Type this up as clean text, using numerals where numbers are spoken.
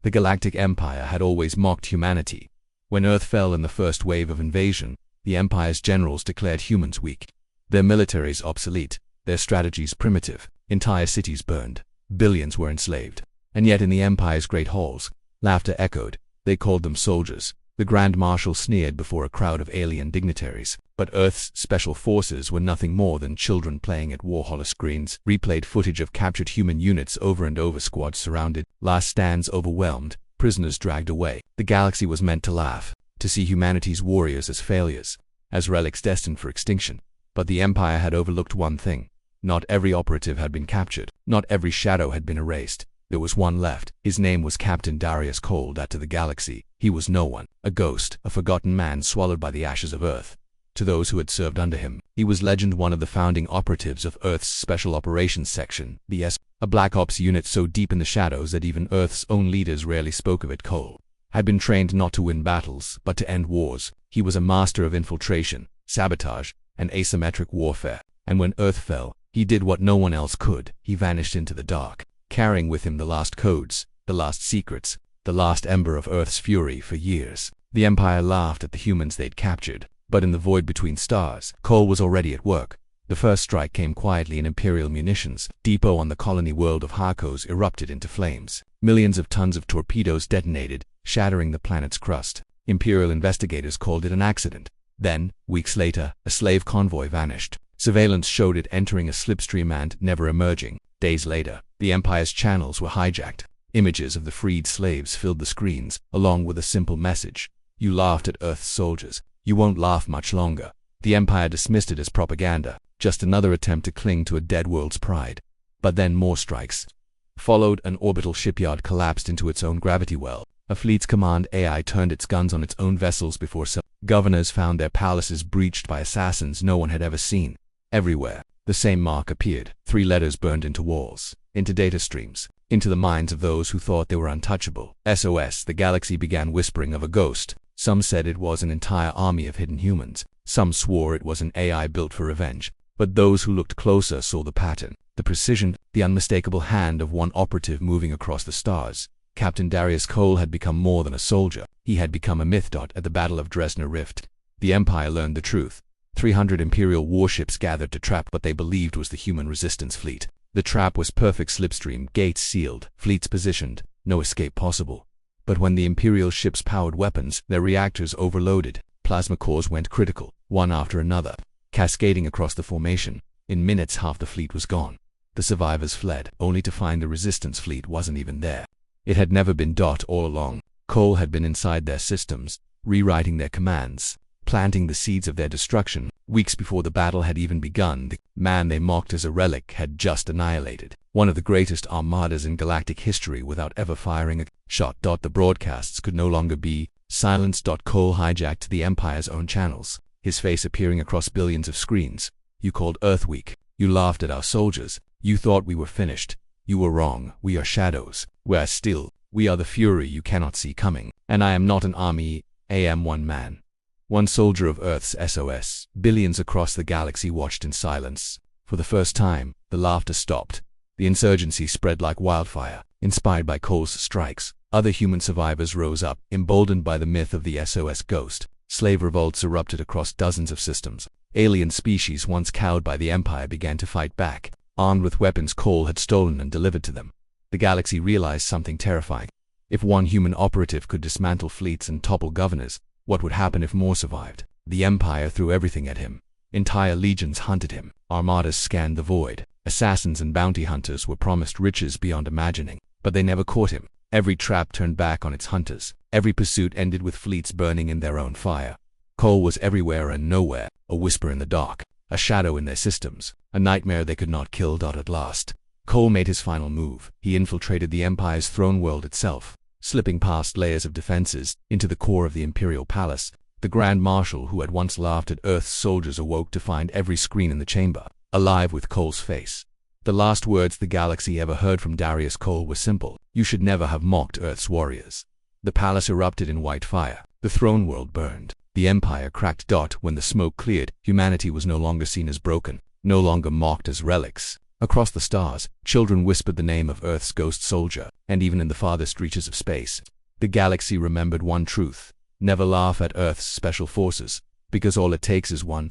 The Galactic Empire had always mocked humanity. When Earth fell in the first wave of invasion, the Empire's generals declared humans weak. Their militaries obsolete, their strategies primitive, entire cities burned, billions were enslaved. And yet in the Empire's great halls, laughter echoed. They called them soldiers. The Grand Marshal sneered before a crowd of alien dignitaries. But Earth's special forces were nothing more than children playing at war holoscreens, replayed footage of captured human units over and over, squads surrounded, last stands overwhelmed, prisoners dragged away. The galaxy was meant to laugh, to see humanity's warriors as failures, as relics destined for extinction. But the Empire had overlooked one thing. Not every operative had been captured. Not every shadow had been erased. There was one left. His name was Captain Darius Cole. To the galaxy, he was no one, a ghost, a forgotten man swallowed by the ashes of Earth. To those who had served under him, he was legend, one of the founding operatives of Earth's Special Operations Section, the S, a black ops unit so deep in the shadows that even Earth's own leaders rarely spoke of it. Cole had been trained not to win battles, but to end wars. He was a master of infiltration, sabotage, and asymmetric warfare. And when Earth fell, he did what no one else could. He vanished into the dark, carrying with him the last codes, the last secrets, the last ember of Earth's fury. For years, the Empire laughed at the humans they'd captured. But in the void between stars, Cole was already at work. The first strike came quietly. An Imperial munitions depot on the colony world of Harkos erupted into flames. Millions of tons of torpedoes detonated, shattering the planet's crust. Imperial investigators called it an accident. Then, weeks later, a slave convoy vanished. Surveillance showed it entering a slipstream and never emerging. Days later, the Empire's channels were hijacked. Images of the freed slaves filled the screens, along with a simple message: "You laughed at Earth's soldiers. You won't laugh much longer." The Empire dismissed it as propaganda, just another attempt to cling to a dead world's pride. But then more strikes followed. An orbital shipyard collapsed into its own gravity well. A fleet's command AI turned its guns on its own vessels before governors found their palaces breached by assassins no one had ever seen. Everywhere, the same mark appeared. 3 letters burned into walls, into data streams, into the minds of those who thought they were untouchable. SOS. The galaxy began whispering of a ghost. Some said it was an entire army of hidden humans. Some swore it was an AI built for revenge. But those who looked closer saw the pattern, the precision, the unmistakable hand of one operative moving across the stars. Captain Darius Cole had become more than a soldier. He had become a myth. At the Battle of Dresner Rift, the Empire learned the truth. 300 Imperial warships gathered to trap what they believed was the human resistance fleet. The trap was perfect slipstream, gates sealed, fleets positioned, no escape possible. But when the Imperial ships powered weapons, their reactors overloaded. Plasma cores went critical, one after another, cascading across the formation. In minutes, half the fleet was gone. The survivors fled, only to find the resistance fleet wasn't even there. It had never been. All along, Cole had been inside their systems, rewriting their commands, planting the seeds of their destruction. Weeks before the battle had even begun, the man they mocked as a relic had just annihilated one of the greatest armadas in galactic history without ever firing a shot. The broadcasts could no longer be silenced. Cole hijacked the Empire's own channels, his face appearing across billions of screens. "You called Earth weak. You laughed at our soldiers. You thought we were finished. You were wrong. We are shadows. We are still. We are the fury you cannot see coming. And I am not an army. I am one man. One soldier of Earth's SOS." Billions across the galaxy watched in silence. For the first time, the laughter stopped. The insurgency spread like wildfire. Inspired by Cole's strikes, other human survivors rose up, emboldened by the myth of the SOS ghost. Slave revolts erupted across dozens of systems. Alien species once cowed by the Empire began to fight back, armed with weapons Cole had stolen and delivered to them. The galaxy realized something terrifying. If one human operative could dismantle fleets and topple governors, what would happen if more survived? The Empire threw everything at him. Entire legions hunted him. Armadas scanned the void. Assassins and bounty hunters were promised riches beyond imagining, but they never caught him. Every trap turned back on its hunters. Every pursuit ended with fleets burning in their own fire. Cole was everywhere and nowhere, a whisper in the dark, a shadow in their systems, a nightmare they could not kill. At last, Cole made his final move. He infiltrated the Empire's throne world itself, slipping past layers of defenses into the core of the Imperial Palace. The Grand Marshal who had once laughed at Earth's soldiers awoke to find every screen in the chamber alive with Cole's face. The last words the galaxy ever heard from Darius Cole were simple: "You should never have mocked Earth's warriors." The palace erupted in white fire. The throne world burned. The Empire cracked. When the smoke cleared, humanity was no longer seen as broken, no longer mocked as relics. Across the stars, children whispered the name of Earth's ghost soldier, and even in the farthest reaches of space, the galaxy remembered one truth: never laugh at Earth's special forces, because all it takes is one